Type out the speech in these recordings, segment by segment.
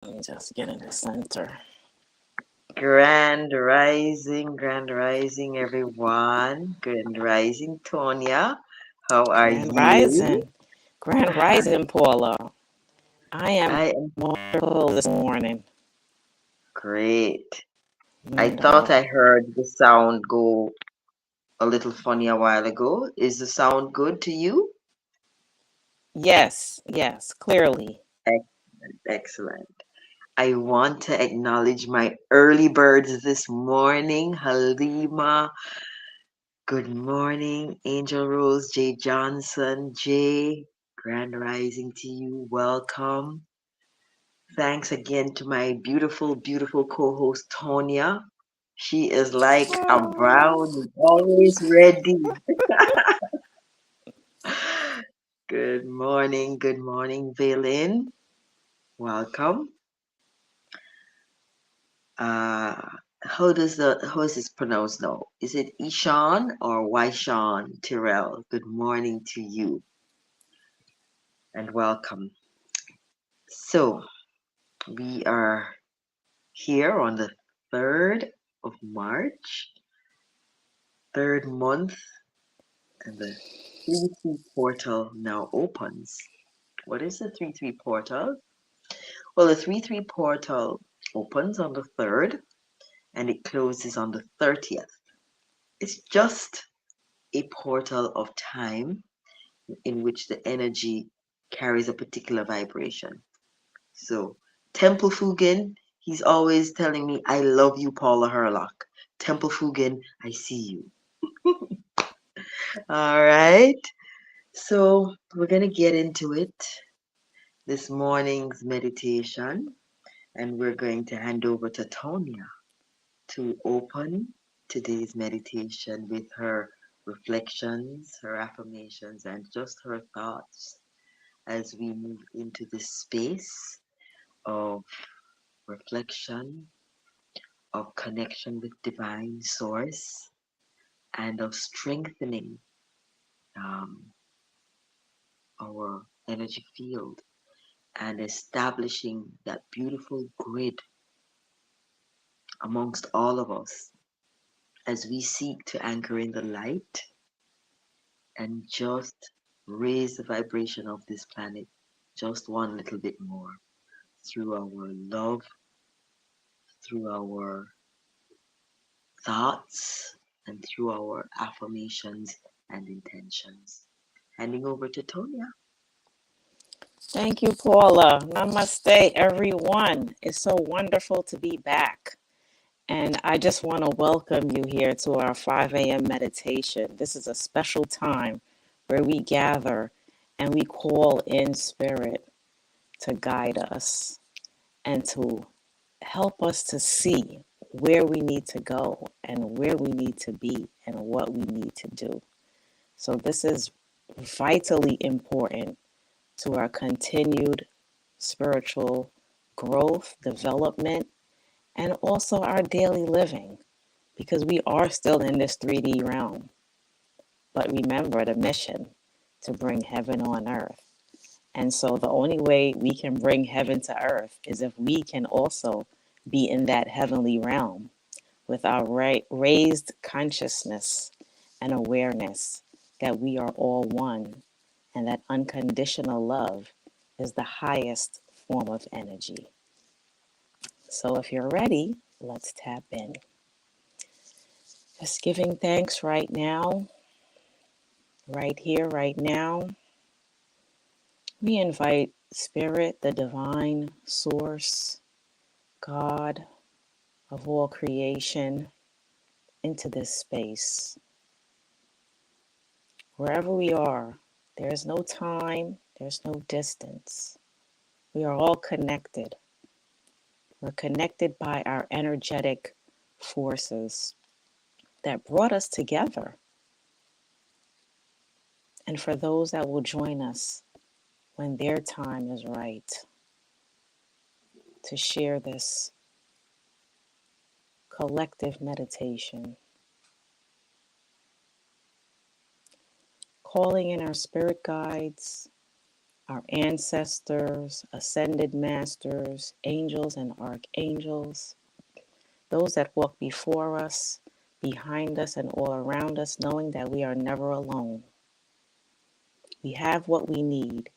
Let me just get in the center. Grand rising, everyone. Grand rising, Tonya. How are Grand you? Rising. Grand Rising, Paula. I am I am wonderful this morning. great. I And thought I heard the sound go a little funny a while ago. Is the sound good to you? yes, clearly. Excellent. I want to acknowledge my early birds this morning. Halima, good morning. Angel Rose, Jay Johnson, Jay, grand rising to you. Welcome. Thanks again to my beautiful, beautiful co host, Tonya. She is like a Oh, brown, always ready. Good morning, Valen. Welcome. Uh, how is this pronounced now? Is it Ishan or Waishan Tyrell? Good morning to you and welcome. So we are here on the 3rd of March, third month, and the 3-3 portal now opens. What is the 3-3 portal? Well, the 3-3 portal opens on the 3rd and it closes on the 30th. It's just a portal of time in which the energy carries a particular vibration. So, Temple Fugan, he's always telling me, I love you, Paula Herlock. Temple Fugan, I see you. All right. So, we're going to get into it this morning's meditation, and we're going to hand over to Tonya to open today's meditation with her reflections, her affirmations, and just her thoughts as we move into this space of reflection, of connection with divine source, and of strengthening um, our energy field and establishing that beautiful grid amongst all of us as we seek to anchor in the light and just raise the vibration of this planet just one little bit more through our love, through our thoughts, and through our affirmations and intentions. Handing over to Tonya. Thank you, Paula. Namaste, everyone. It's so wonderful to be back. And I just want to welcome you here to our 5 a.m. meditation. This is a special time where we gather and we call in spirit to guide us and to help us to see where we need to go and where we need to be and what we need to do. So, this is vitally important to our continued spiritual growth, development, and also our daily living because we are still in this 3D realm. But remember the mission to bring heaven on earth. And so the only way we can bring heaven to earth is if we can also be in that heavenly realm with our raised consciousness and awareness that we are all one and that unconditional love is the highest form of energy. So if you're ready, let's tap in. Just giving thanks right now, right here, right now. We invite Spirit, the divine source, God of all creation, into this space. Wherever we are, there is no time, there's no distance. We are all connected. We're connected by our energetic forces that brought us together. And for those that will join us when their time is right to share this collective meditation, calling in our spirit guides, our ancestors, ascended masters, angels and archangels, those that walk before us, behind us, and all around us, knowing that we are never alone. We have what we need.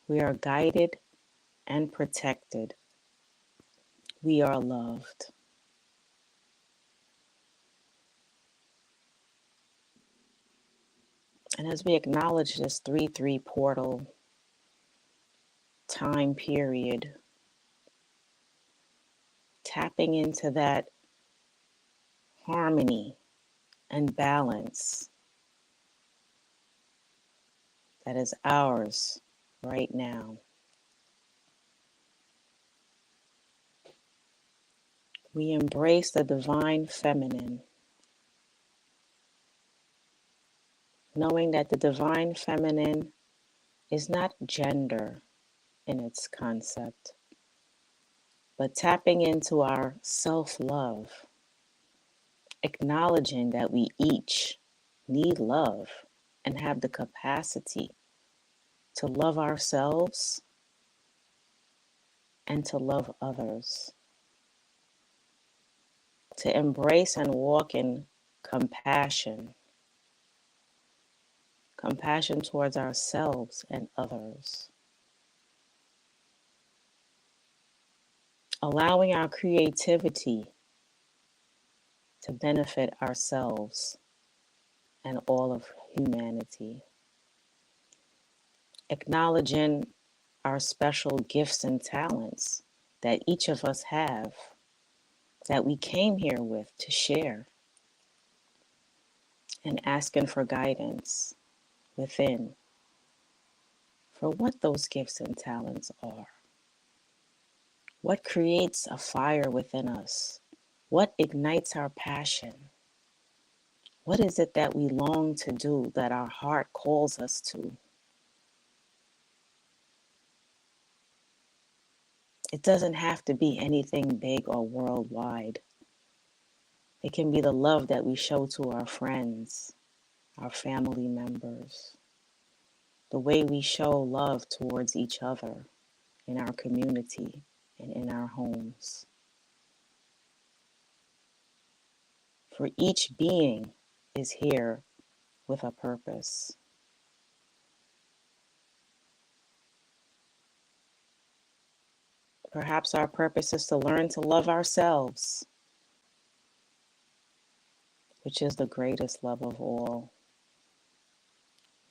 We are guided and protected. We are loved. And as we acknowledge this 3-3 portal time period, tapping into that harmony and balance that is ours right now. We embrace the divine feminine, knowing that the divine feminine is not gender in its concept, but tapping into our self-love, acknowledging that we each need love and have the capacity to love ourselves and to love others, to embrace and walk in compassion, compassion towards ourselves and others, allowing our creativity to benefit ourselves and all of humanity, acknowledging our special gifts and talents that each of us have, that we came here with to share, and asking for guidance within for what those gifts and talents are. What creates a fire within us? What ignites our passion? What is it that we long to do, that our heart calls us to? It doesn't have to be anything big or worldwide. It can be the love that we show to our friends, our family members, the way we show love towards each other in our community and in our homes. For each being is here with a purpose. Perhaps our purpose is to learn to love ourselves, which is the greatest love of all.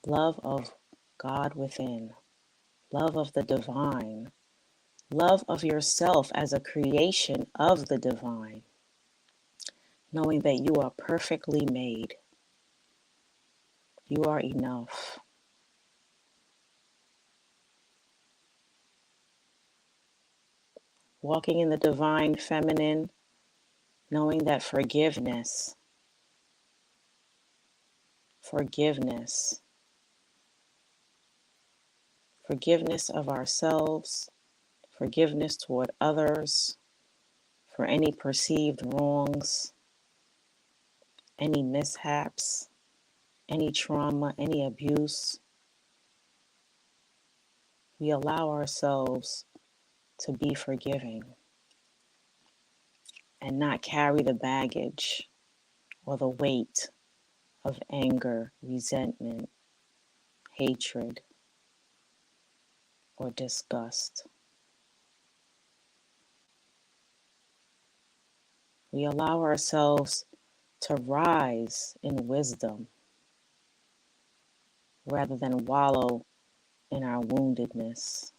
Love of God within, love of the divine, love of yourself as a creation of the divine, knowing that you are perfectly made. You are enough. Walking in the divine feminine, knowing that forgiveness of ourselves, forgiveness toward others, for any perceived wrongs, any mishaps, any trauma, any abuse. We allow ourselves to be forgiving and not carry the baggage or the weight of anger, resentment, hatred, or disgust. We allow ourselves to rise in wisdom rather than wallow in our woundedness.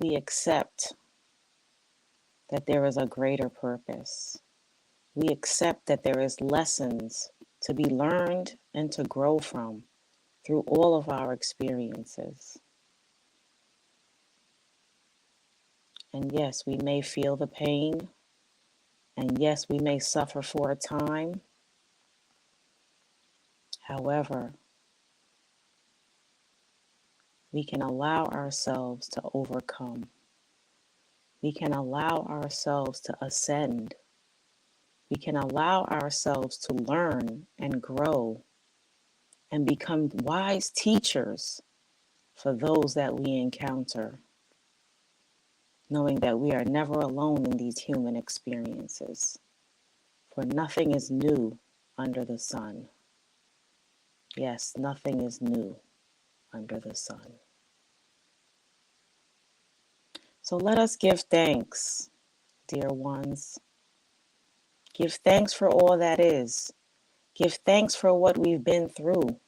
We accept that there is a greater purpose. We accept that there is lessons to be learned and to grow from through all of our experiences. And yes, we may feel the pain, and yes, we may suffer for a time. However, we can allow ourselves to overcome. We can allow ourselves to ascend we can allow ourselves to learn and grow and become wise teachers for those that we encounter, knowing that we are never alone in these human experiences, for nothing is new under the sun. Yes, nothing is new under the sun. So let us give thanks, dear ones. Give thanks for all that is. Give thanks for what we've been through.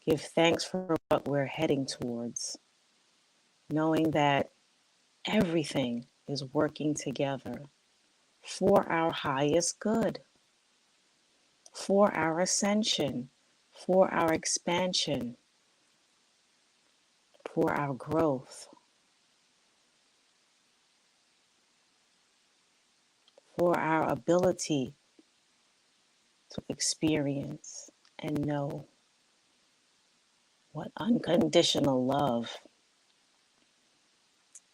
Give thanks for what we're heading towards, knowing that everything is working together for our highest good, for our ascension, for our expansion, for our growth, for our ability to experience and know what unconditional love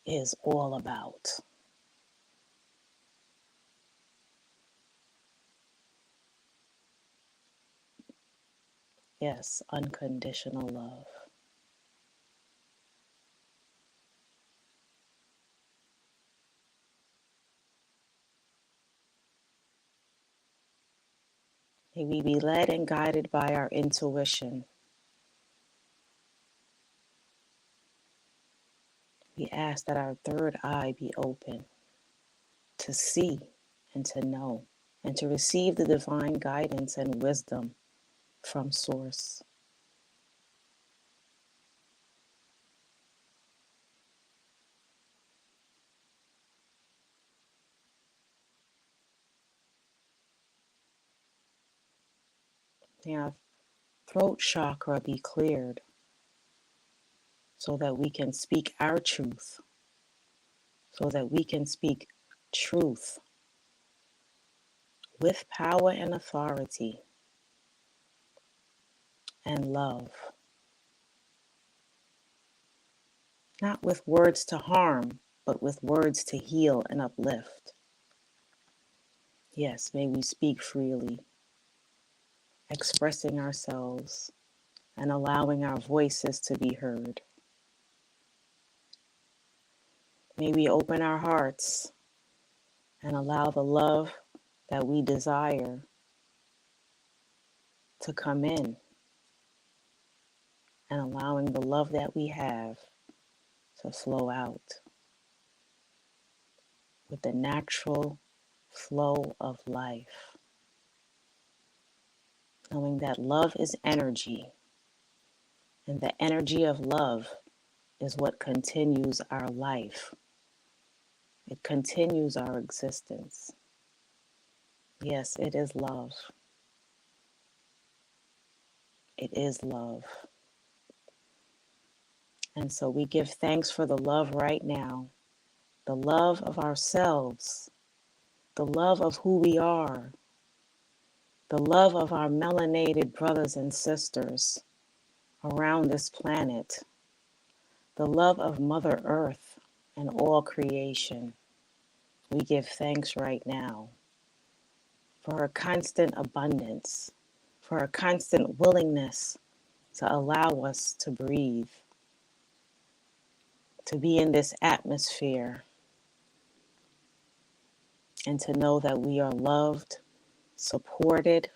is all about. Yes, unconditional love. May we be led and guided by our intuition. We ask that our third eye be open to see and to know and to receive the divine guidance and wisdom from Source. May our throat chakra be cleared so that we can speak our truth, so that we can speak truth with power and authority and love, not with words to harm, but with words to heal and uplift. Yes, may we speak freely, expressing ourselves and allowing our voices to be heard. May we open our hearts and allow the love that we desire to come in, and allowing the love that we have to flow out with the natural flow of life. Knowing that love is energy, and the energy of love is what continues our life. It continues our existence. Yes, it is love. It is love. And so we give thanks for the love right now, the love of ourselves, the love of who we are, the love of our melanated brothers and sisters around this planet, the love of Mother Earth and all creation. We give thanks right now for her constant abundance, for her constant willingness to allow us to breathe, to be in this atmosphere, and to know that we are loved, supported,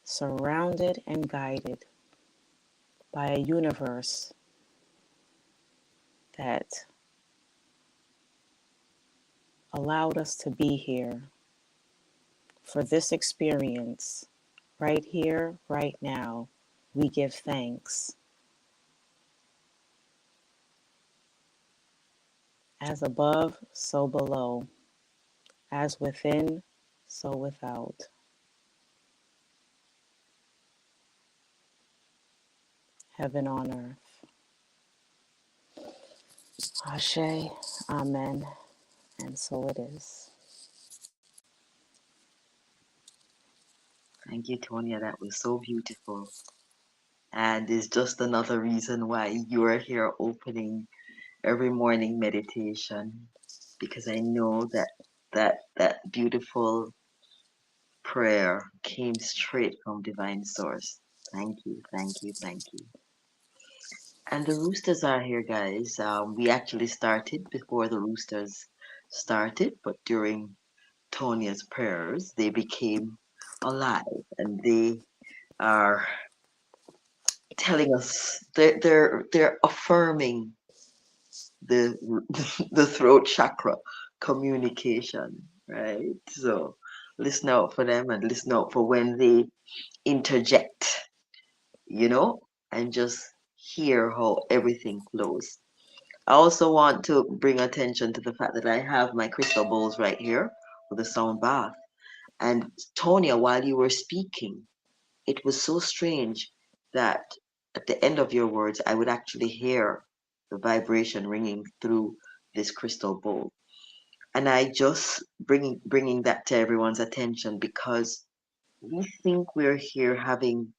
surrounded, and guided by a universe that allowed us to be here for this experience right here, right now. We give thanks. As above, so below. As within, so without. Heaven on earth. Ashe, amen, and so it is. Thank you, Tonya. That was so beautiful. And it's just another reason why you are here opening every morning meditation, because I know that beautiful prayer came straight from divine source. Thank you, thank you, thank you. And the roosters are here, guys. We actually started before the roosters started, but during Tonia's prayers, they became alive, and they are telling us they're affirming the the throat chakra communication, right? So listen out for them and listen out for when they interject, you know, and just hear how everything flows. I also want to bring attention to the fact that I have my crystal bowls right here with a sound bath. And Tonya, while you were speaking, it was so strange that at the end of your words, I would actually hear the vibration ringing through this crystal bowl. And I just bringing that to everyone's attention because we think we're here having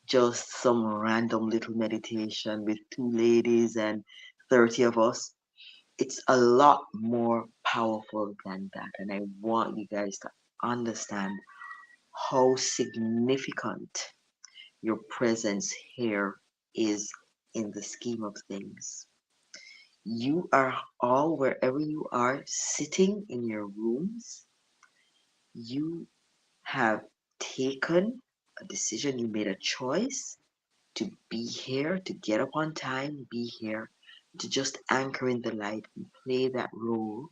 just some random little meditation with two ladies and 30 of us. It's a lot more powerful than that. And I want you guys to understand how significant your presence here is in the scheme of things. You are all, wherever you are, sitting in your rooms. You have taken a decision, you made a choice to be here, to get up on time, be here, to just anchor in the light and play that role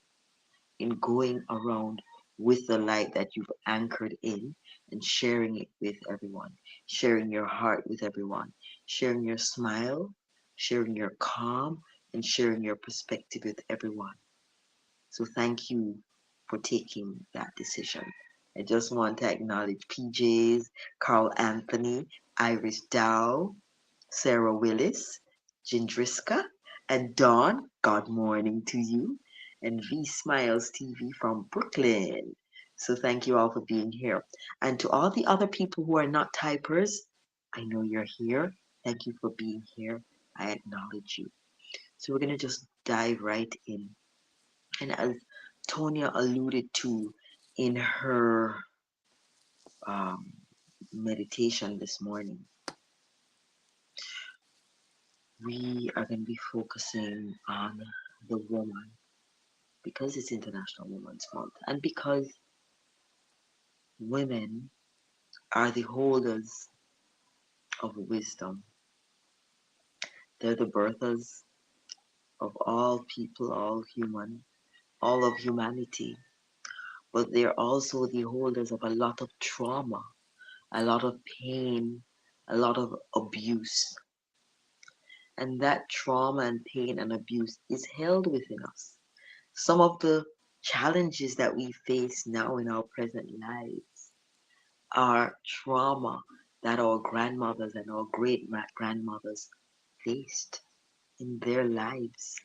in going around with the light that you've anchored in and sharing it with everyone, sharing your heart with everyone, sharing your smile, sharing your calm, and sharing your perspective with everyone. So thank you for taking that decision. I just want to acknowledge PJs, Carl Anthony, Iris Dow, Sarah Willis, Jindriska, and Dawn. Good morning to you. And V Smiles TV from Brooklyn. So thank you all for being here. And to all the other people who are not typers, I know you're here. Thank you for being here. I acknowledge you. So we're going to just dive right in. And as Tonya alluded to in her um, meditation this morning, we are going to be focusing on the woman because it's International Women's Month and because women are the holders of wisdom. They're the birthers of all people, all of humanity. But they're also the holders of a lot of trauma, a lot of pain, a lot of abuse. And that trauma and pain and abuse is held within us. Some of the challenges that we face now in our present lives are trauma that our grandmothers and our great grandmothers faced in their lives.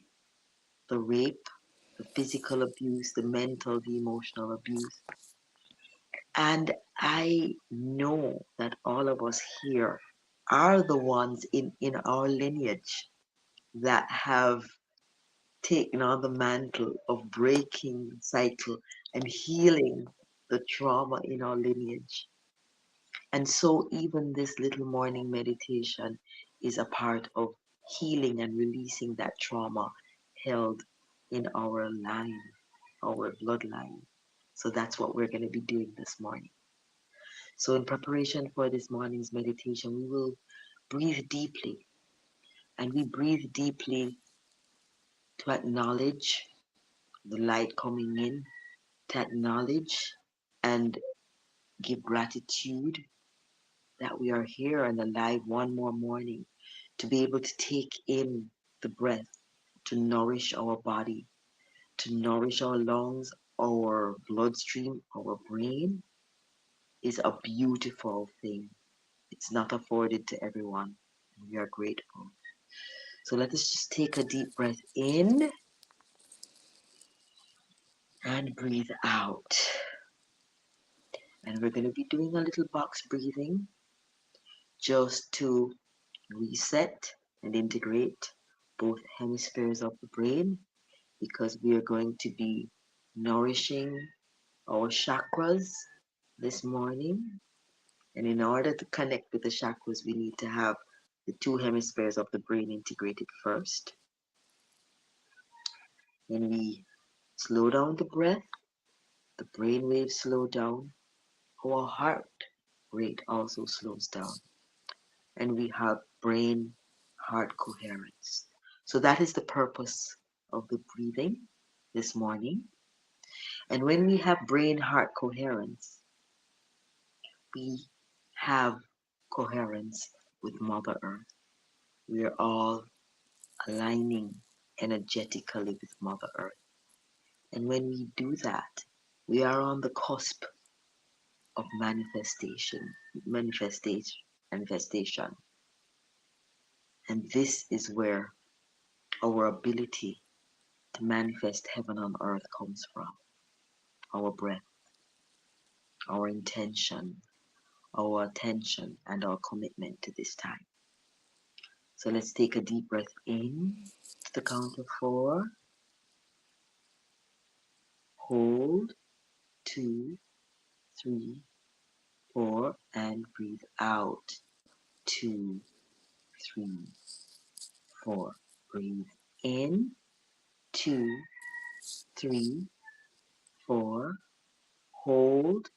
The rape, the physical abuse, the mental, the emotional abuse. And I know that all of us here are the ones in our lineage that have taken on the mantle of breaking the cycle and healing the trauma in our lineage. And so, even this little morning meditation is a part of healing and releasing that trauma held in our line, our bloodline. So, that's what we're going to be doing this morning. So, in preparation for this morning's meditation, we will breathe deeply. And we breathe deeply to acknowledge the light coming in, to acknowledge and give gratitude that we are here and alive one more morning, to be able to take in the breath, to nourish our body, to nourish our lungs, our bloodstream, our brain is a beautiful thing. It's not afforded to everyone. We are grateful. So let us just take a deep breath in and breathe out. And we're going to be doing a little box breathing just to reset and integrate both hemispheres of the brain because we are going to be nourishing our chakras this morning. And in order to connect with the chakras, we need to have the two hemispheres of the brain integrated first. When we slow down the breath, the brain waves slow down, our heart rate also slows down, and we have brain heart coherence. So that is the purpose of the breathing this morning. And when we have brain heart coherence, we have coherence with Mother Earth. We are all aligning energetically with Mother Earth. And when we do that, we are on the cusp of manifestation. And this is where our ability to manifest heaven on earth comes from. Our breath, our intention, our attention, and our commitment to this time. So let's take a deep breath in to the count of 4. Hold, 2, 3, 4, and breathe out. 2, 3, 4. Breathe in. 2, 3, 4. Hold.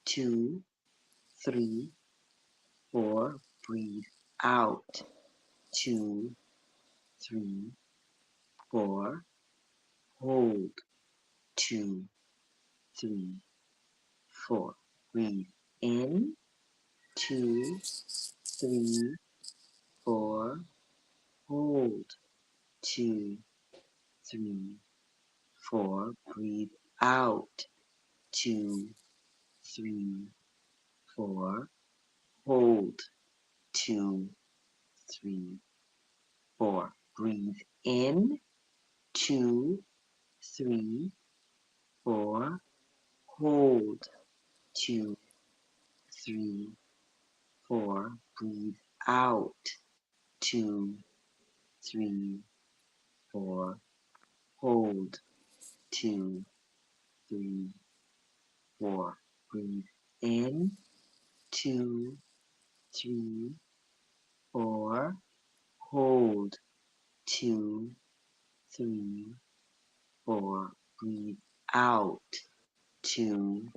2, 3, 4. Breathe out. 2, 3, 4. Hold. 2, 3, 4. Breathe in. 2, 3, 4. Hold. 2, 3, 4. Breathe out. 2, 3, 4. Hold. 2, 3, 4. Breathe in. 2, 3, 4. Hold. 2, 3, 4. Breathe out. 2, 3, 4. Hold. 2, 3, 4. Breathe in. 2, 3, 4. Hold. 2, 3, 4. Breathe out. 2,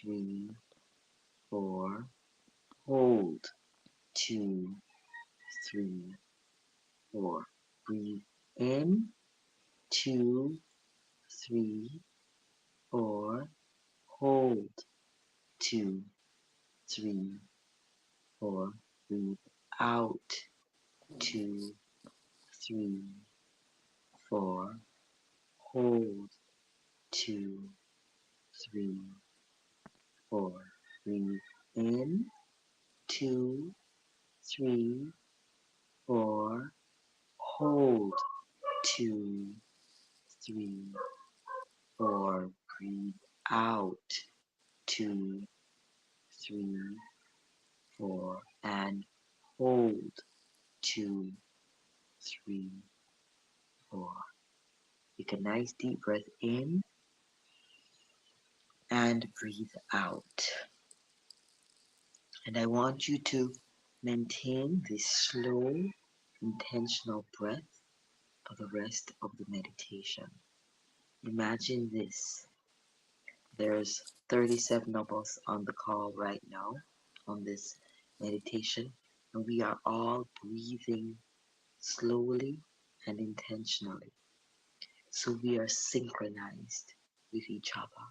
3, 4. Hold. 2, 3, 4. Breathe in. 2, 3, 4. Hold. 2, 3, 4. Breathe out. 2, 3, 4. Hold. 2, 3, 4. Breathe in. 2, 3, 4. Hold. 2, 3, 4. Breathe out. 2, 3, 4. And hold. 2, 3, 4. Take a nice deep breath in and breathe out. And I want you to maintain this slow, intentional breath for the rest of the meditation. Imagine this. There's 37 of us on the call right now on this meditation, and we are all breathing slowly and intentionally. So we are synchronized with each other,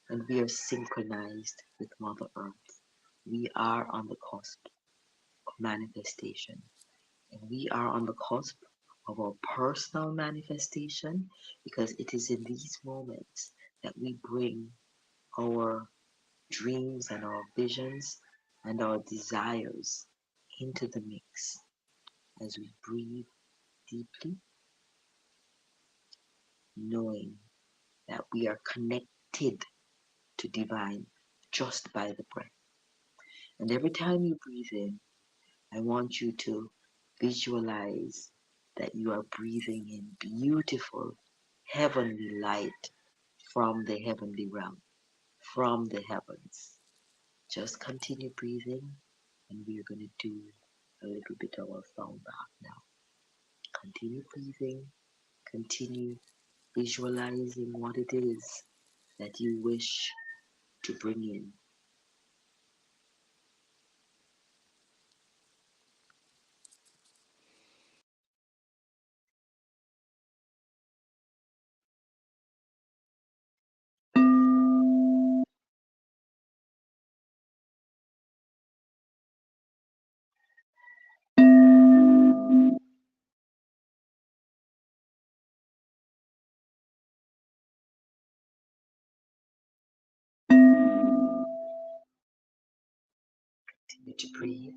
and we are synchronized with Mother Earth. We are on the cusp of manifestation, and we are on the cusp of our personal manifestation, because it is in these moments that we bring our dreams and our visions and our desires into the mix as we breathe deeply, knowing that we are connected to divine just by the breath. And every time you breathe in, I want you to visualize that you are breathing in beautiful heavenly light from the heavenly realm, from the heavens. Just continue breathing, and we are going to do a little bit of our sound bath now. Continue breathing, continue visualizing what it is that you wish to bring in. Continue to breathe.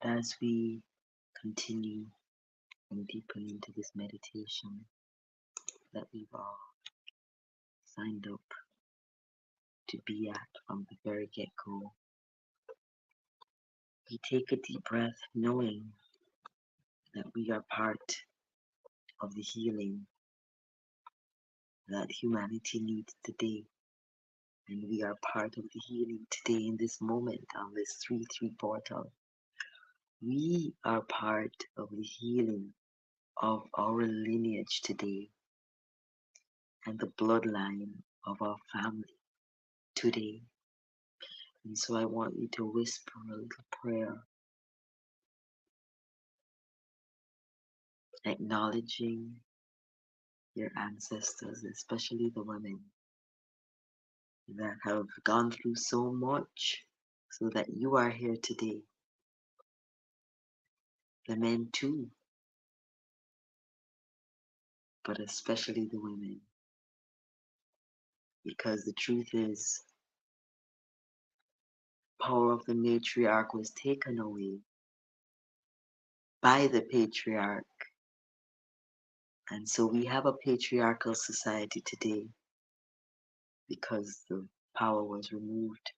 As we continue and deepen into this meditation that we've all signed up to be at from the very get-go, we take a deep breath knowing that we are part of the healing that humanity needs today. And we are part of the healing today in this moment on this 3-3 portal. We are part of the healing of our lineage today and the bloodline of our family today. And so I want you to whisper a little prayer, acknowledging your ancestors, especially the women that have gone through so much so that you are here today. The men too, but especially the women. Because the truth is, power of the matriarch was taken away by the patriarch. And so we have a patriarchal society today because the power was removed.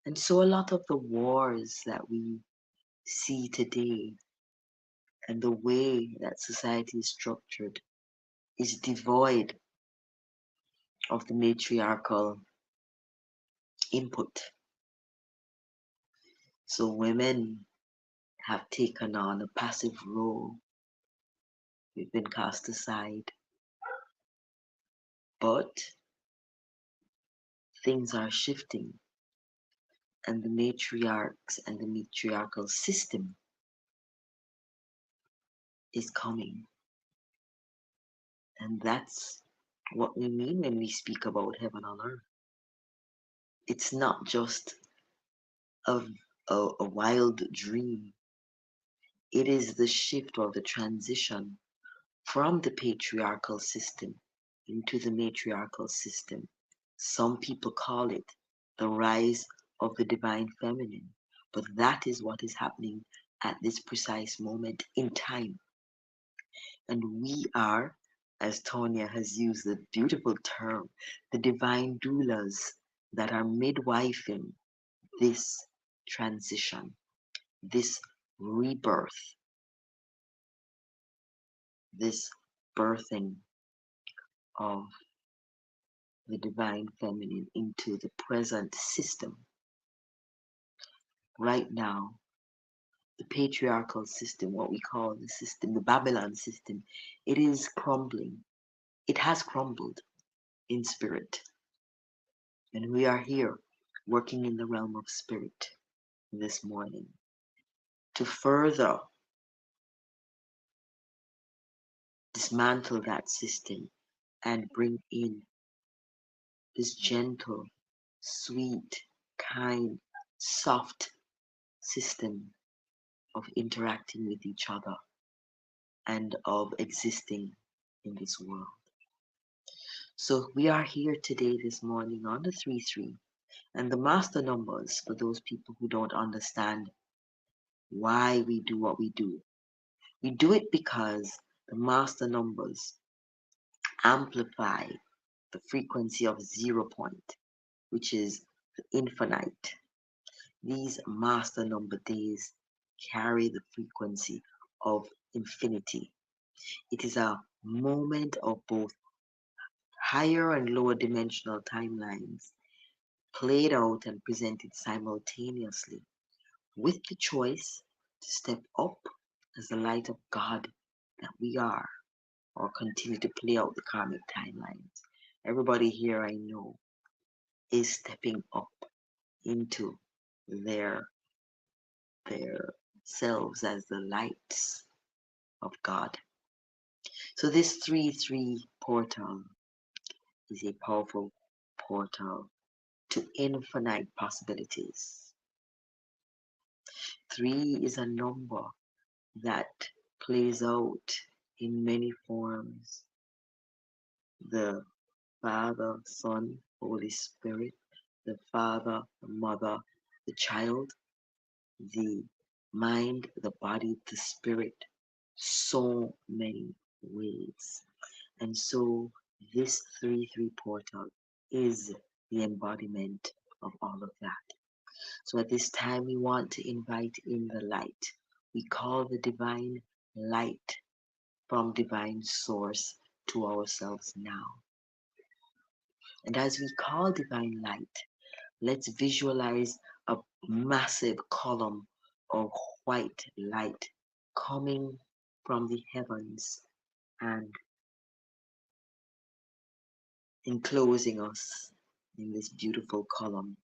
And so a lot of the wars that we see today and the way that society is structured is devoid of the matriarchal input. So women have taken on a passive role. We've been cast aside. But things are shifting, and the matriarchs and the matriarchal system is coming. And that's what we mean when we speak about heaven on earth. It's not just a, a wild dream, it is the shift or the transition from the patriarchal system into the matriarchal system. Some people call it the rise of the divine feminine, but that is what is happening at this precise moment in time. And we are, as Tonya has used the beautiful term, the divine doulas that are midwifing this transition, this rebirth, this birthing of the divine feminine into the present system. Right now, the patriarchal system, what we call the system, the Babylon system, it is crumbling. It has crumbled in spirit. And we are here working in the realm of spirit this morning to further dismantle that system and bring in this gentle, sweet, kind, soft system of interacting with each other and of existing in this world. So we are here today this morning on the 3-3 and the master numbers for those people who don't understand why we do what we do. We do it because the master numbers amplify the frequency of 0 point, which is the infinite. These master number days carry the frequency of infinity. It is a moment of both higher and lower dimensional timelines played out and presented simultaneously with the choice to step up as the light of God that we are or continue to play out the karmic timelines. Everybody here I know is stepping up into their their selves as the lights of God. So this 3-3 portal is a powerful portal to infinite possibilities. 3 is a number that plays out in many forms. The Father, Son, Holy Spirit, the Father, the Mother, the Child, the mind, the body, the spirit, so many ways. And so this 3-3 portal is the embodiment of all of that. So at this time, we want to invite in the light. We call the divine light from divine source to ourselves now. And as we call divine light, let's visualize a massive column of white light coming from the heavens and enclosing us in this beautiful column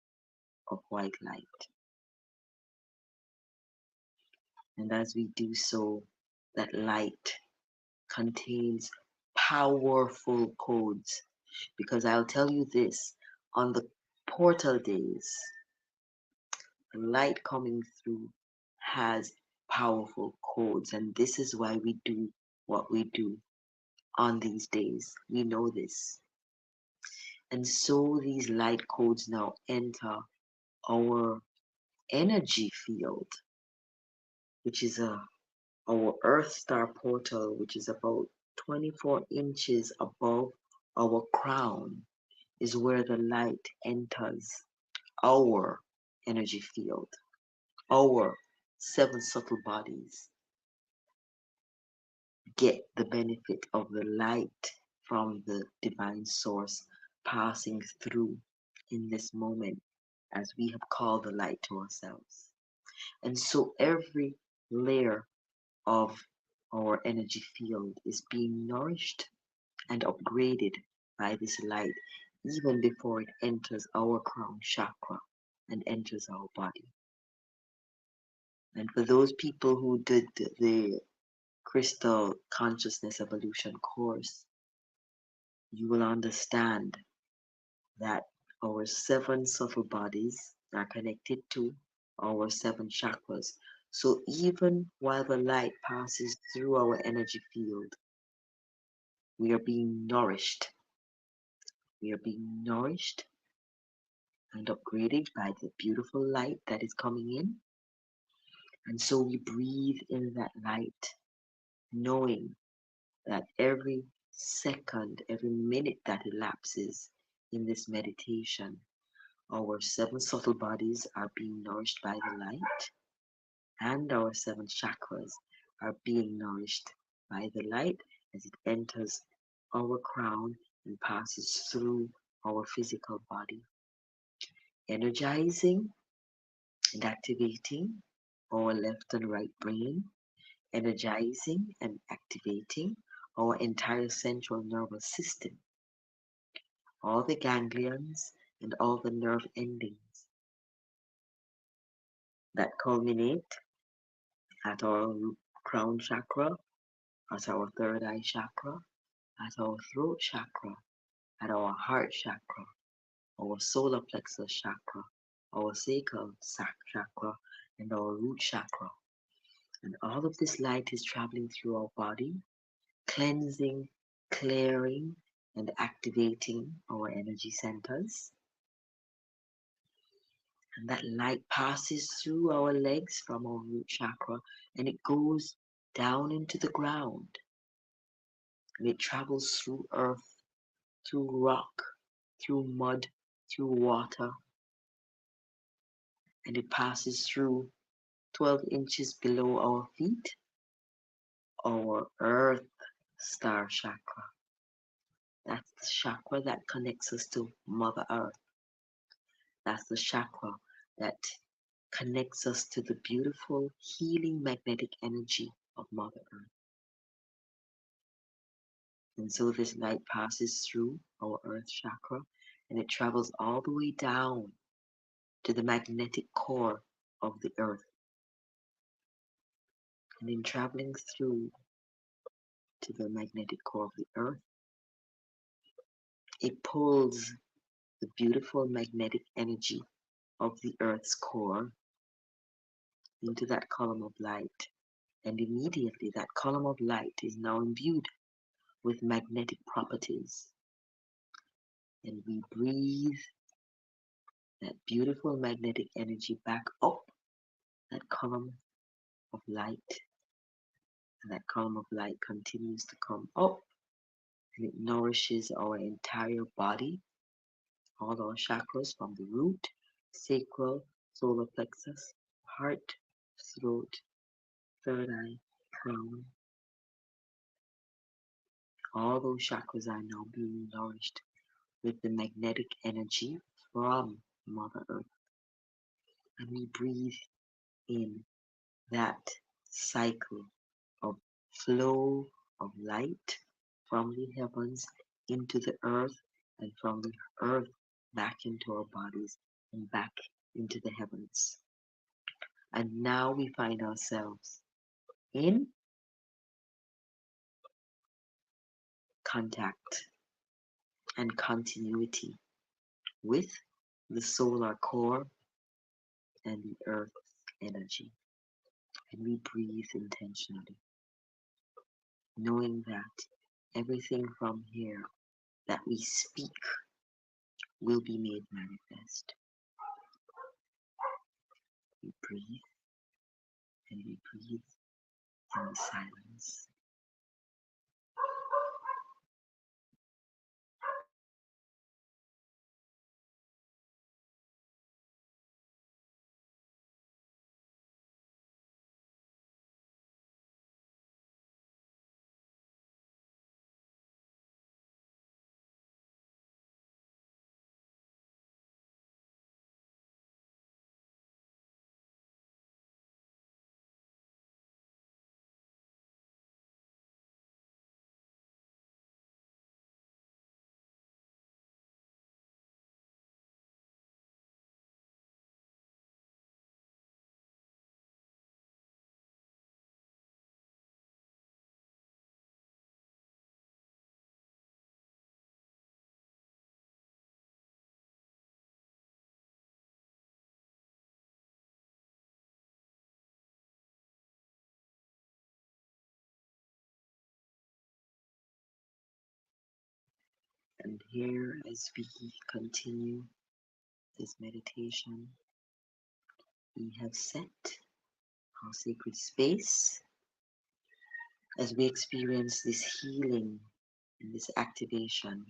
of white light. And as we do so, that light contains powerful codes. Because I'll tell you this, on the portal days, the light coming through has powerful codes. And this is why we do what we do on these days. We know this. And so these light codes now enter our energy field, which is our Earth Star portal, which is about 24 inches above our crown, is where the light enters our energy field, our 7 subtle bodies get the benefit of the light from the divine source passing through in this moment as we have called the light to ourselves. And so every layer of our energy field is being nourished and upgraded by this light even before it enters our crown chakra and enters our body. And for those people who did the Crystal Consciousness Evolution course, you will understand that our seven subtle bodies are connected to our seven chakras. So even while the light passes through our energy field, we are being nourished. We are being nourished and upgraded by the beautiful light that is coming in. And so we breathe in that light, knowing that every second, every minute that elapses in this meditation, our seven subtle bodies are being nourished by the light, and our seven chakras are being nourished by the light as it enters our crown and passes through our physical body, energizing and activating our left and right brain, energizing and activating our entire central nervous system, all the ganglions and all the nerve endings that culminate at our crown chakra, at our third eye chakra, at our throat chakra, at our heart chakra, our solar plexus chakra, our sacral chakra, and our root chakra. And all of this light is traveling through our body, cleansing, clearing, and activating our energy centers. And that light passes through our legs from our root chakra and it goes down into the ground. And it travels through earth, through rock, through mud, through water. And it passes through 12 inches below our feet, our earth star chakra. That's the chakra that connects us to Mother Earth. That's the chakra that connects us to the beautiful healing magnetic energy of Mother Earth. And so this light passes through our earth chakra and it travels all the way down to the magnetic core of the earth. And in traveling through to the magnetic core of the earth, it pulls the beautiful magnetic energy of the earth's core into that column of light. And immediately that column of light is now imbued with magnetic properties. And we breathe that beautiful magnetic energy back up that column of light. And that column of light continues to come up and it nourishes our entire body, all our chakras from the root, sacral, solar plexus, heart, throat, third eye, crown. All those chakras are now being nourished with the magnetic energy from Mother Earth. And we breathe in that cycle of flow of light from the heavens into the earth and from the earth back into our bodies and back into the heavens. And now we find ourselves in contact and continuity with the solar core and the earth's energy. And we breathe intentionally, knowing that everything from here that we speak will be made manifest. We breathe and we breathe in silence. And here, as we continue this meditation, we have set our sacred space as we experience this healing and this activation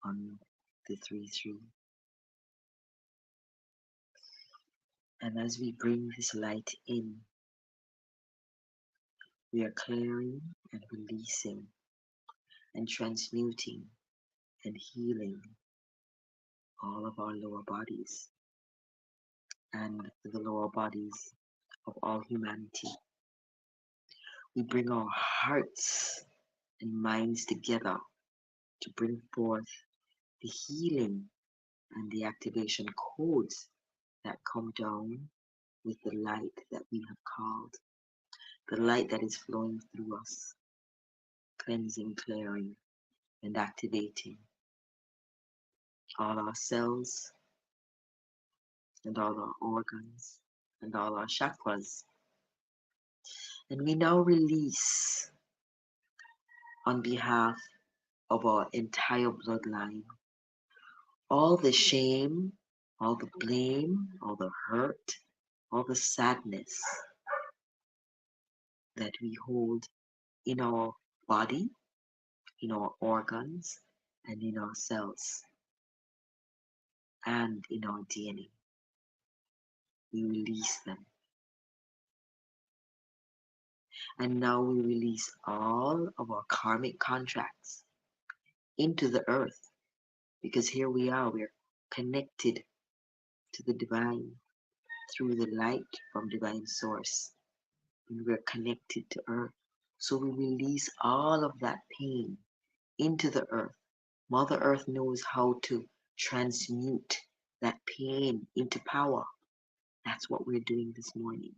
on the 3-3. And as we bring this light in, we are clearing and releasing and transmuting and healing all of our lower bodies and the lower bodies of all humanity. We bring our hearts and minds together to bring forth the healing and the activation codes that come down with the light that we have called, the light that is flowing through us, cleansing, clearing, and activating all our cells and all our organs and all our chakras. And we now release on behalf of our entire bloodline all the shame, all the blame, all the hurt, all the sadness that we hold in our body, in our organs, and in our cells, and in our DNA. We release them. And now we release all of our karmic contracts into the earth, because here we are, we're connected to the divine through the light from divine source, and we're connected to earth. So we release all of that pain into the earth. Mother Earth knows how to transmute that pain into power. That's what we're doing this morning.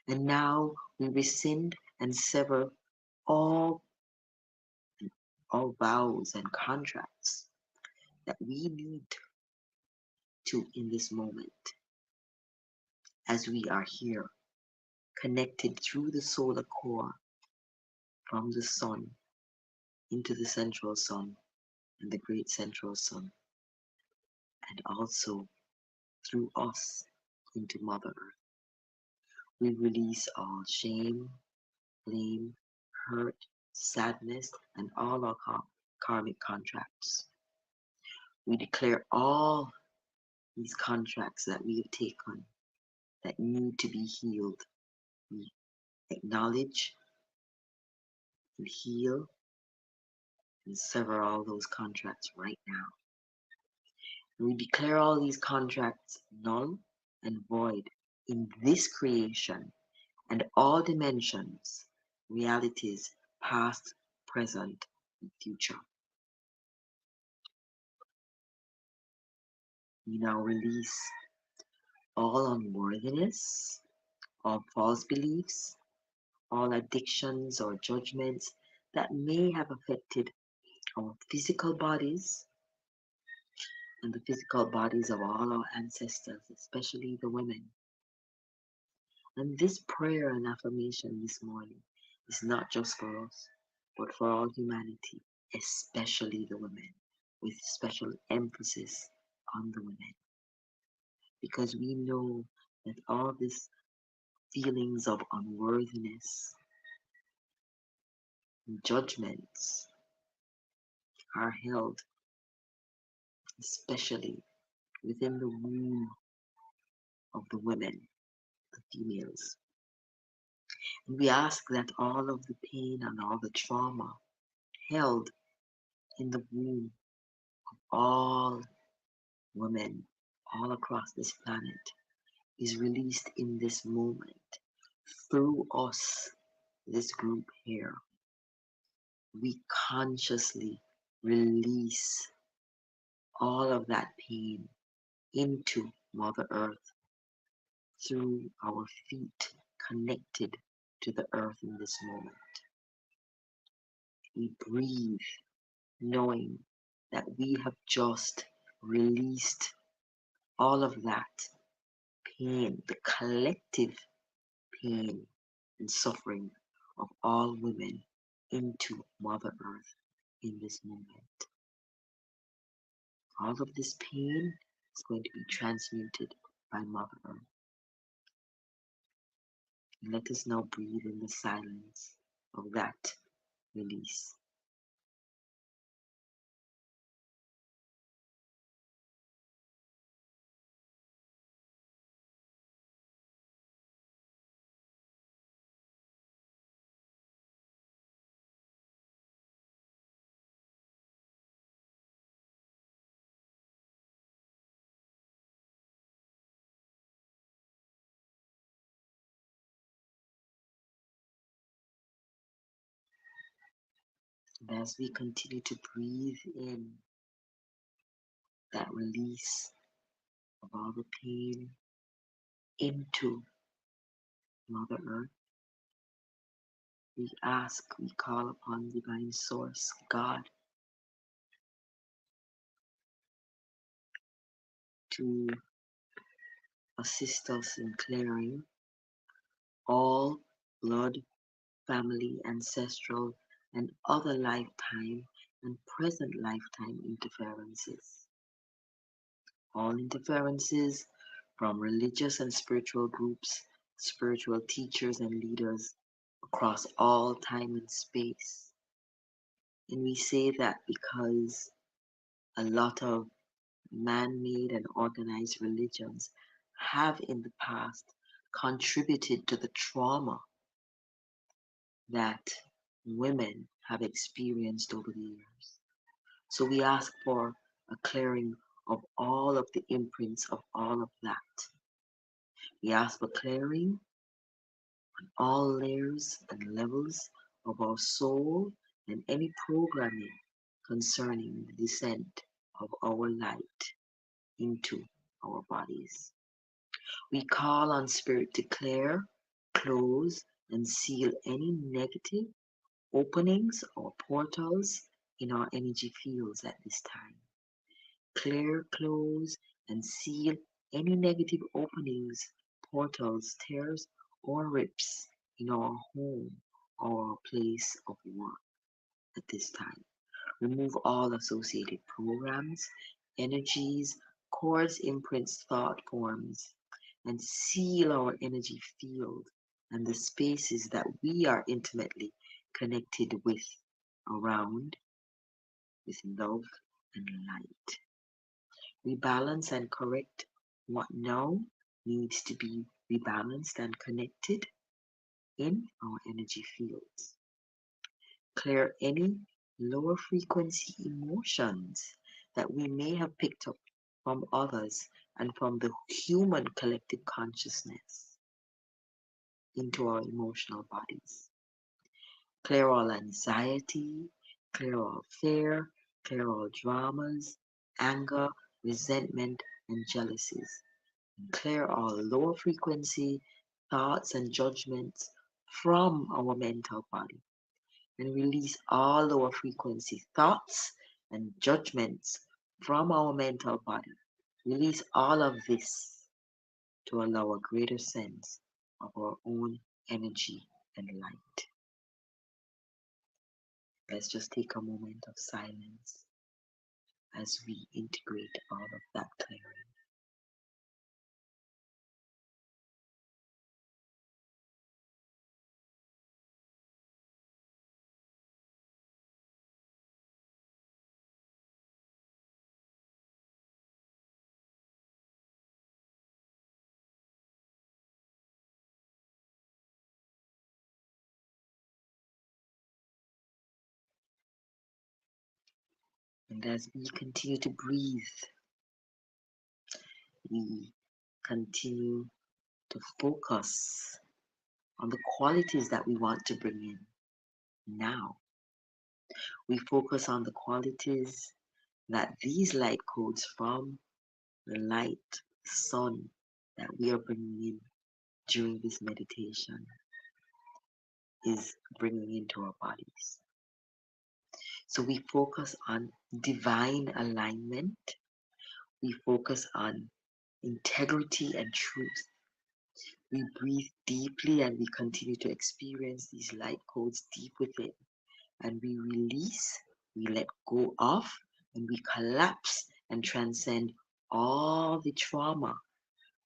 And now we rescind and sever all vows and contracts that we need to in this moment, as we are here connected through the solar core from the sun into the central sun and the great central sun, and also through us into Mother Earth. We release all shame, blame, hurt, sadness, and all our karmic contracts. We declare all these contracts that we have taken that need to be healed. We acknowledge and heal and sever all those contracts right now. And we declare all these contracts null and void in this creation and all dimensions, realities, past, present, and future. We now release all unworthiness, all false beliefs, all addictions or judgments that may have affected our physical bodies and the physical bodies of all our ancestors, especially the women. And this prayer and affirmation this morning is not just for us, but for all humanity, especially the women, with special emphasis on the women. Because we know that all these feelings of unworthiness and judgments are held especially within the womb of the women, the females. And we ask that all of the pain and all the trauma held in the womb of all women all across this planet is released in this moment through us, this group here. We consciously release all of that pain into Mother Earth through our feet connected to the earth in this moment. We breathe knowing that we have just released all of that pain, the collective pain and suffering of all women into Mother Earth. in this moment. All of this pain is going to be transmuted by Mother Earth. And let us now breathe in the silence of that release. And as we continue to breathe in that release of all the pain into Mother Earth, we ask, we call upon Divine Source, God, to assist us in clearing all blood, family, ancestral, and other lifetime and present lifetime interferences. All interferences from religious and spiritual groups, spiritual teachers and leaders across all time and space. And we say that because a lot of man-made and organized religions have in the past contributed to the trauma that women have experienced over the years. So we ask for a clearing of all of the imprints of all of that. We ask for clearing on all layers and levels of our soul and any programming concerning the descent of our light into our bodies. We call on Spirit to clear, close, and seal any negative openings or portals in our energy fields at this time. Clear, close, and seal any negative openings, portals, tears, or rips in our home or our place of work at this time. Remove all associated programs, energies, cords, imprints, thought forms, and seal our energy field and the spaces that we are intimately connected with, around, with love and light. Rebalance and correct what now needs to be rebalanced and connected in our energy fields. Clear any lower frequency emotions that we may have picked up from others and from the human collective consciousness into our emotional bodies. Clear all anxiety, clear all fear, clear all dramas, anger, resentment, and jealousies. And clear all lower frequency thoughts and judgments from our mental body. And release all lower frequency thoughts and judgments from our mental body. Release all of this to allow a greater sense of our own energy and light. Let's just take a moment of silence as we integrate all of that clearing. And as we continue to breathe, we continue to focus on the qualities that we want to bring in now. We focus on the qualities that these light codes from the light sun that we are bringing in during this meditation is bringing into our bodies. So we focus on divine alignment. We focus on integrity and truth. We breathe deeply and we continue to experience these light codes deep within. And we release We let go of and we collapse and transcend all the trauma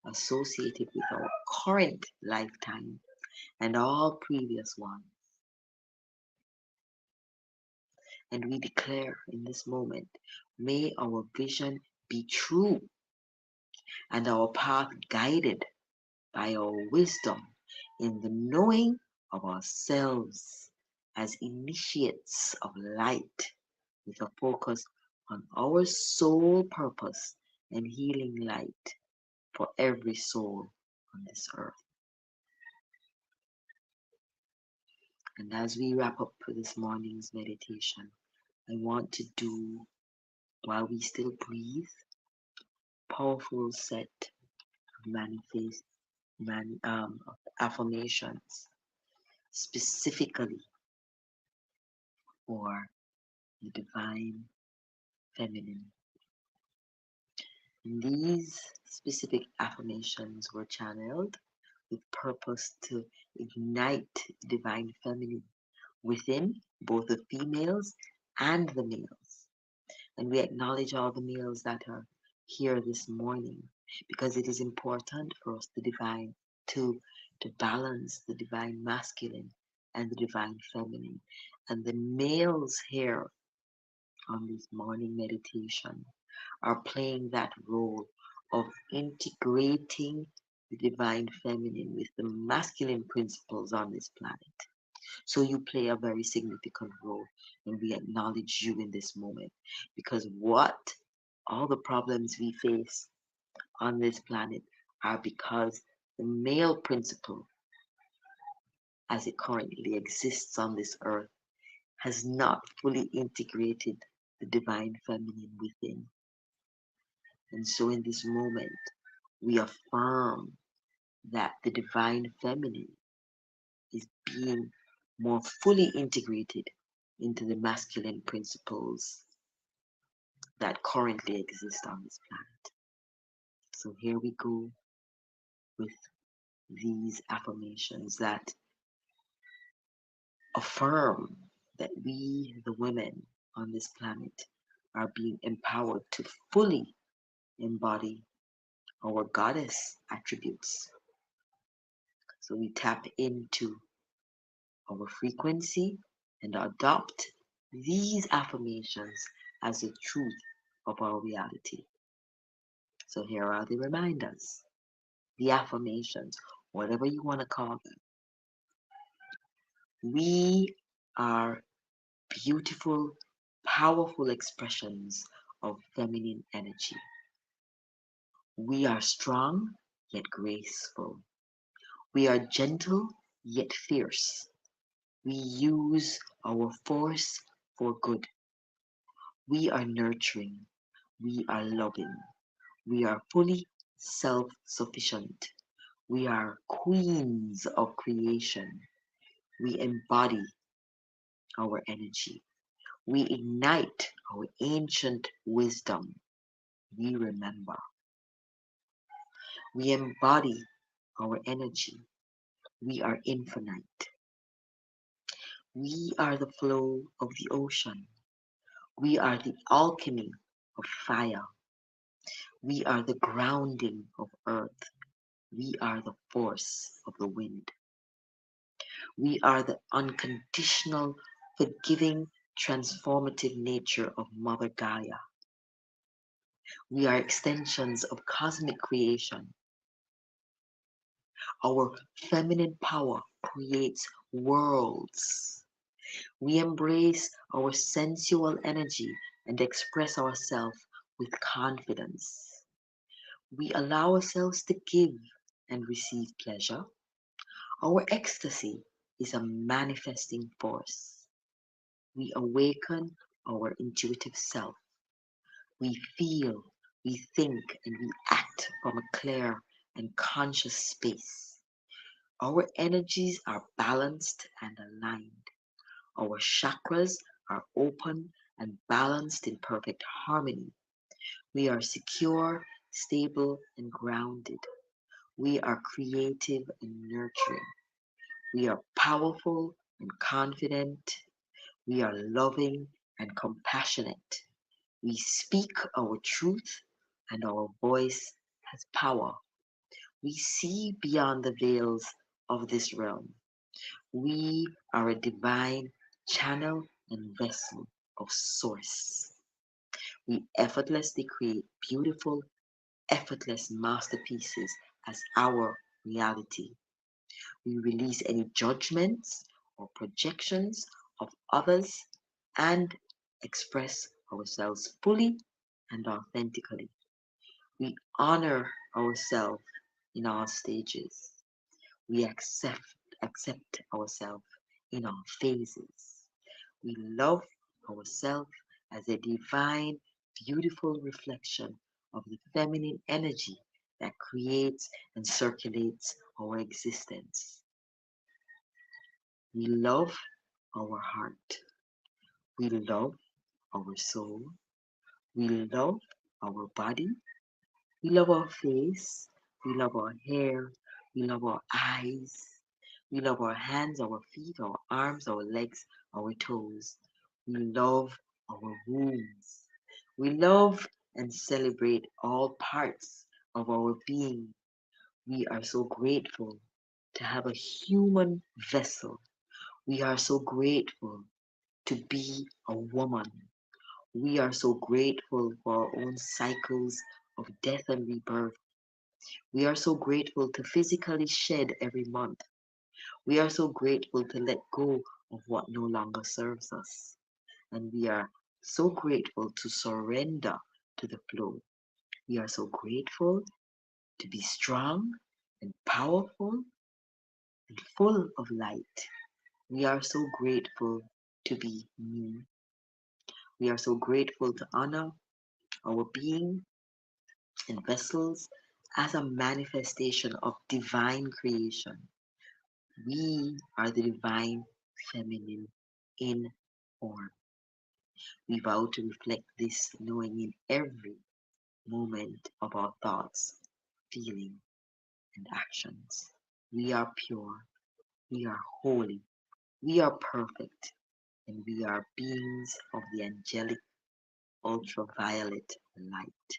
associated with our current lifetime and all previous ones. And we declare in this moment, may our vision be true and our path guided by our wisdom in the knowing of ourselves as initiates of light with a focus on our soul purpose and healing light for every soul on this earth. And as we wrap up for this morning's meditation, I want to do, while we still breathe, powerful set of affirmations specifically for the divine feminine. And these specific affirmations were channeled with purpose to ignite divine feminine within both the females and the males. And we acknowledge all the males that are here this morning because it is important for us to balance the divine masculine and the divine feminine. And the males here on this morning meditation are playing that role of integrating the divine feminine with the masculine principles on this planet. So you play a very significant role, and we acknowledge you in this moment because all the problems we face on this planet are because the male principle as it currently exists on this earth has not fully integrated the divine feminine within. And so in this moment, we affirm that the divine feminine is being more fully integrated into the masculine principles that currently exist on this planet. So here we go with these affirmations that affirm that we, the women on this planet, are being empowered to fully embody our goddess attributes. So we tap into our frequency and adopt these affirmations as the truth of our reality. So here are the reminders, the affirmations, whatever you want to call them. We are beautiful, powerful expressions of feminine energy. We are strong yet graceful. We are gentle yet fierce. We use our force for good. We are nurturing. We are loving. We are fully self-sufficient. We are queens of creation. We embody our energy. We ignite our ancient wisdom. We remember. We embody our energy. We are infinite. We are the flow of the ocean. We are the alchemy of fire. We are the grounding of earth. We are the force of the wind. We are the unconditional, forgiving, transformative nature of Mother Gaia. We are extensions of cosmic creation. Our feminine power creates worlds. We embrace our sensual energy and express ourselves with confidence. We allow ourselves to give and receive pleasure. Our ecstasy is a manifesting force. We awaken our intuitive self. We feel, we think, and we act from a clear and conscious space. Our energies are balanced and aligned. Our chakras are open and balanced in perfect harmony. We are secure, stable, and grounded. We are creative and nurturing. We are powerful and confident. We are loving and compassionate. We speak our truth, and our voice has power. We see beyond the veils of this realm. We are a divine channel and vessel of source. We effortlessly create beautiful, effortless masterpieces as our reality. We release any judgments or projections of others and express ourselves fully and authentically. We honor ourselves in all stages. We accept ourselves in all phases. We love ourselves as a divine, beautiful reflection of the feminine energy that creates and circulates our existence. We love our heart. We love our soul. We love our body. We love our face. We love our hair. We love our eyes. We love our hands, our feet, our arms, our legs, our toes. We love our wombs. We love and celebrate all parts of our being. We are so grateful to have a human vessel. We are so grateful to be a woman. We are so grateful for our own cycles of death and rebirth. We are so grateful to physically shed every month. We are so grateful to let go of what no longer serves us. And we are so grateful to surrender to the flow. We are so grateful to be strong and powerful and full of light. We are so grateful to be me. We are so grateful to honor our being and vessels as a manifestation of divine creation. We are the divine feminine in form. We vow to reflect this knowing in every moment of our thoughts, feeling, and actions. We are pure, we are holy, we are perfect, and we are beings of the angelic ultraviolet light.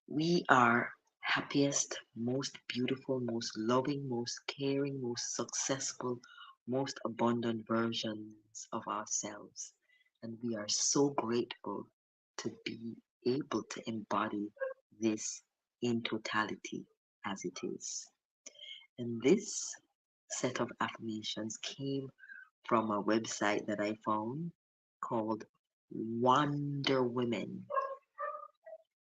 We are happiest, most beautiful, most loving, most caring, most successful, most abundant versions of ourselves. And we are so grateful to be able to embody this in totality as it is. And this set of affirmations came from a website that I found called Wonder Women.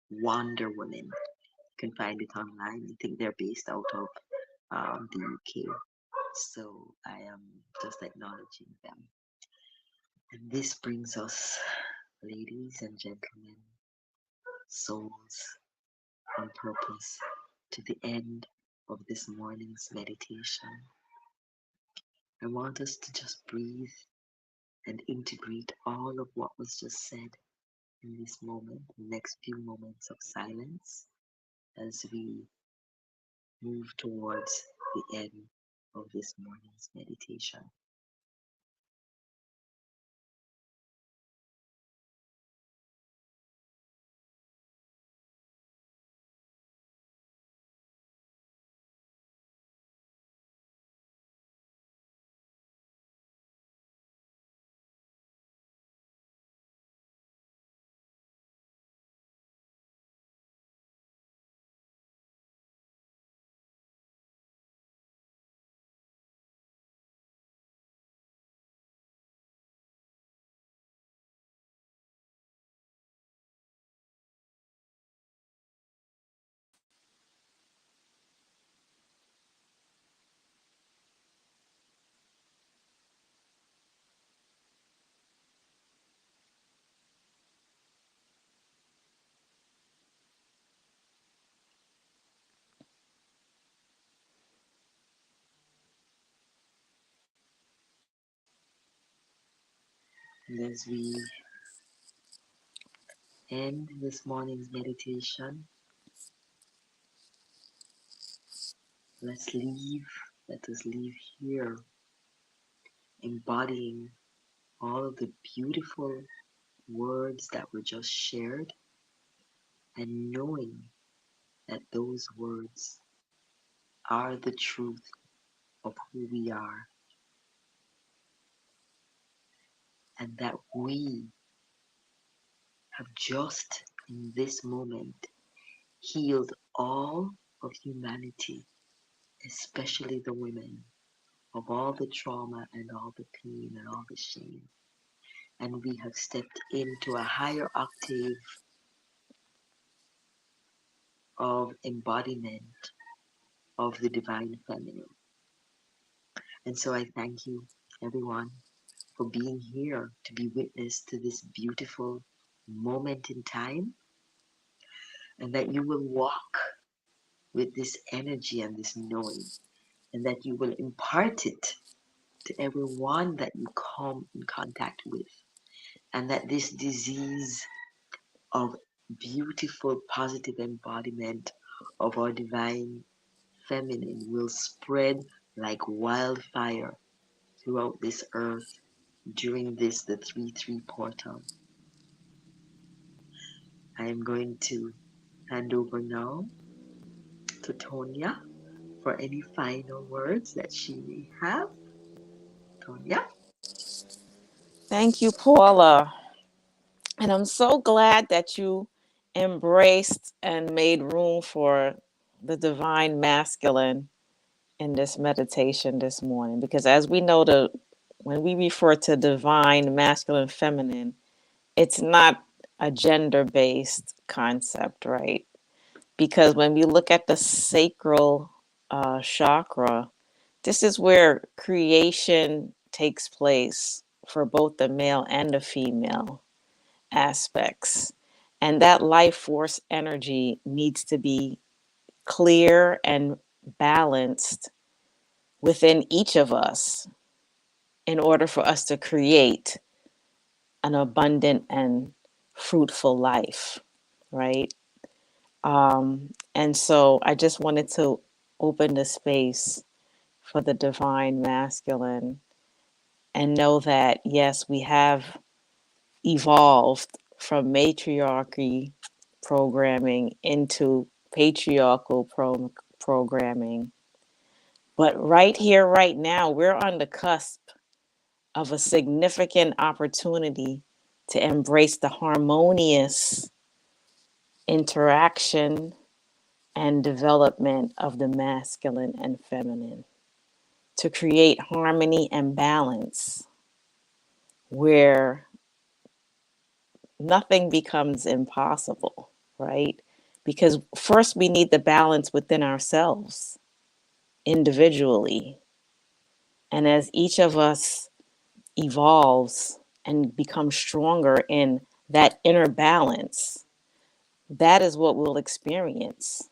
Wonder Women. You can find it online. I think they're based out of the UK. So I am just acknowledging them. And this brings us, ladies and gentlemen, souls on purpose, to the end of this morning's meditation. I want us to just breathe and integrate all of what was just said in this moment, the next few moments of silence, as we move towards the end of this morning's meditation. And as we end this morning's meditation, let us leave here embodying all of the beautiful words that were just shared, and knowing that those words are the truth of who we are, and that we have just in this moment healed all of humanity, especially the women, of all the trauma and all the pain and all the shame. And we have stepped into a higher octave of embodiment of the divine feminine. And so I thank you, everyone, for being here to be witness to this beautiful moment in time, and that you will walk with this energy and this knowing, and that you will impart it to everyone that you come in contact with, and that this disease of beautiful positive embodiment of our divine feminine will spread like wildfire throughout this earth during this, the 3-3 portal. I am going to hand over now to Tonya for any final words that she may have. Tonya? Thank you, Paula. And I'm so glad that you embraced and made room for the divine masculine in this meditation this morning. Because as we know, when we refer to divine masculine feminine, it's not a gender-based concept, right? Because when we look at the sacral chakra, this is where creation takes place for both the male and the female aspects. And that life force energy needs to be clear and balanced within each of us in order for us to create an abundant and fruitful life, right? And so I just wanted to open the space for the divine masculine and know that, yes, we have evolved from matriarchy programming into patriarchal programming. But right here, right now, we're on the cusp of a significant opportunity to embrace the harmonious interaction and development of the masculine and feminine, to create harmony and balance where nothing becomes impossible, right? Because first we need the balance within ourselves individually. And as each of us evolves and becomes stronger in that inner balance, that is what we'll experience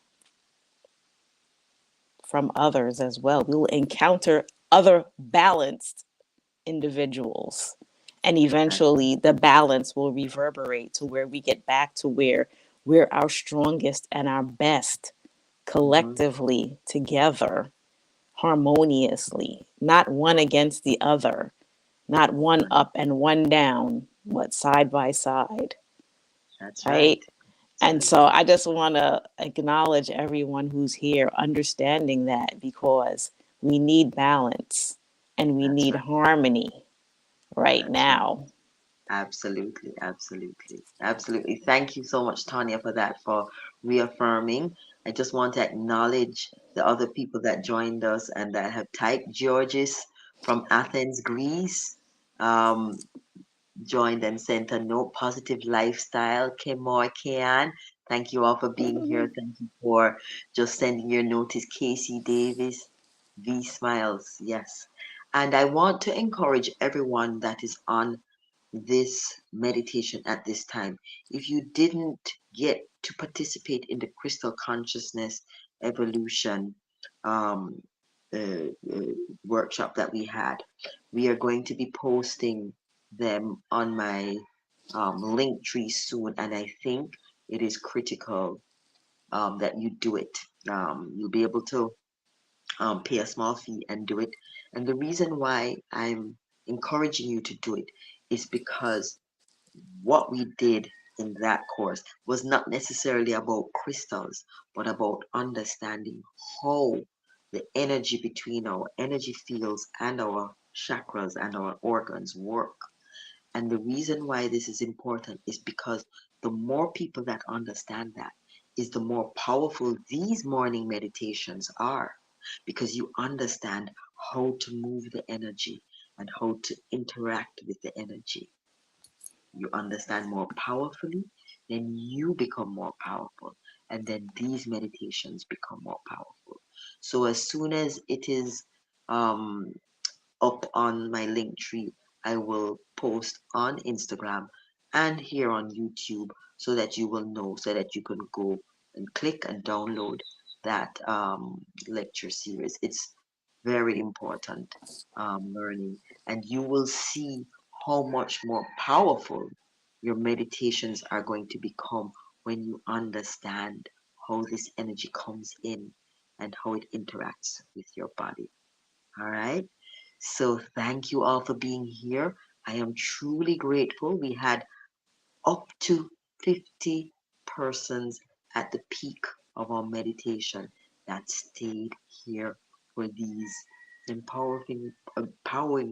from others as well. We will encounter other balanced individuals. And That's eventually the balance will reverberate to where we get back to where we're our strongest and our best mm-hmm, collectively together, harmoniously, not one against the other, not one right. up and one down, but side by side, That's right. right? That's And right. so I just want to acknowledge everyone who's here understanding that, because we need balance and we That's need right. harmony right That's right. now. Absolutely, absolutely, absolutely. Thank you so much, Tanya, for that, for reaffirming. I just want to acknowledge the other people that joined us and that have typed. Georges from Athens, Greece, um, joined and sent a note. Positive lifestyle. Kemoy Kian, thank you all for being here. Thank you for just sending your notice. Casey Davis, V Smiles, yes. And I want to encourage everyone that is on this meditation at this time. If you didn't get to participate in the crystal consciousness evolution um, workshop that we had, we are going to be posting them on my link tree soon, and I think it is critical that you do it. You'll be able to pay a small fee and do it. And the reason why I'm encouraging you to do it is because what we did in that course was not necessarily about crystals, but about understanding how the energy between our energy fields and our chakras and our organs work. And the reason why this is important is because the more people that understand that is the more powerful these morning meditations are, because you understand how to move the energy and how to interact with the energy. You understand more powerfully, then you become more powerful, and then these meditations become more powerful. So as soon as it is um, up on my link tree, I will post on Instagram and here on YouTube so that you will know, so that you can go and click and download that lecture series. It's very important learning, and you will see how much more powerful your meditations are going to become when you understand how this energy comes in and how it interacts with your body. All right. So thank you all for being here. I am truly grateful. We had up to 50 persons at the peak of our meditation that stayed here for these empowering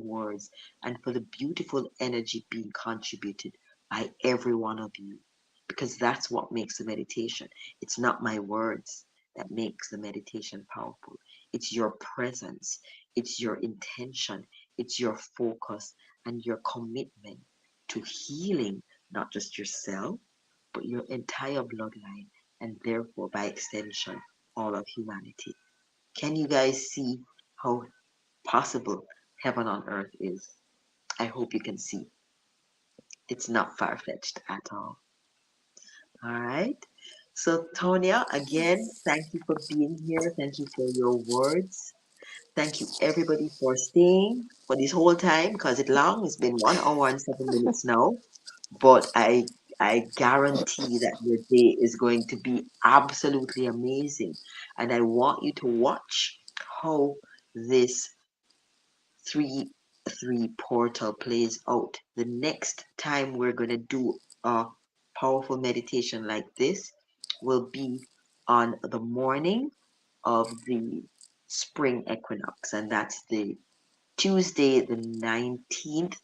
words and for the beautiful energy being contributed by every one of you. Because that's what makes the meditation. It's not my words that makes the meditation powerful. It's your presence, it's your intention, it's your focus and your commitment to healing not just yourself, but your entire bloodline, and therefore, by extension, all of humanity. Can you guys see how possible heaven on earth is? I hope you can see. It's not far fetched at all. All right. So, Tonya, again, thank you for being here. Thank you for your words. Thank you, everybody, for staying for this whole time because it's long. It's been 1 hour and 7 minutes now. But I guarantee that your day is going to be absolutely amazing. And I want you to watch how this 3-3 portal plays out. The next time we're going to do a powerful meditation like this will be on the morning of the spring equinox, and that's the Tuesday, the 19th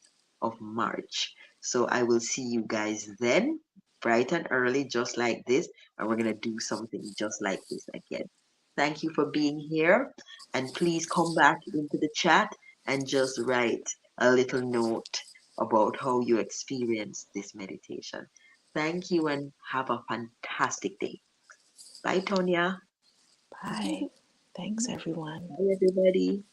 of March. So I will see you guys then, bright and early, just like this. And we're going to do something just like this again. Thank you for being here. And please come back into the chat and just write a little note about how you experienced this meditation. Thank you and have a fantastic day. Bye, Tonya. Bye. Thanks, everyone. Bye, everybody.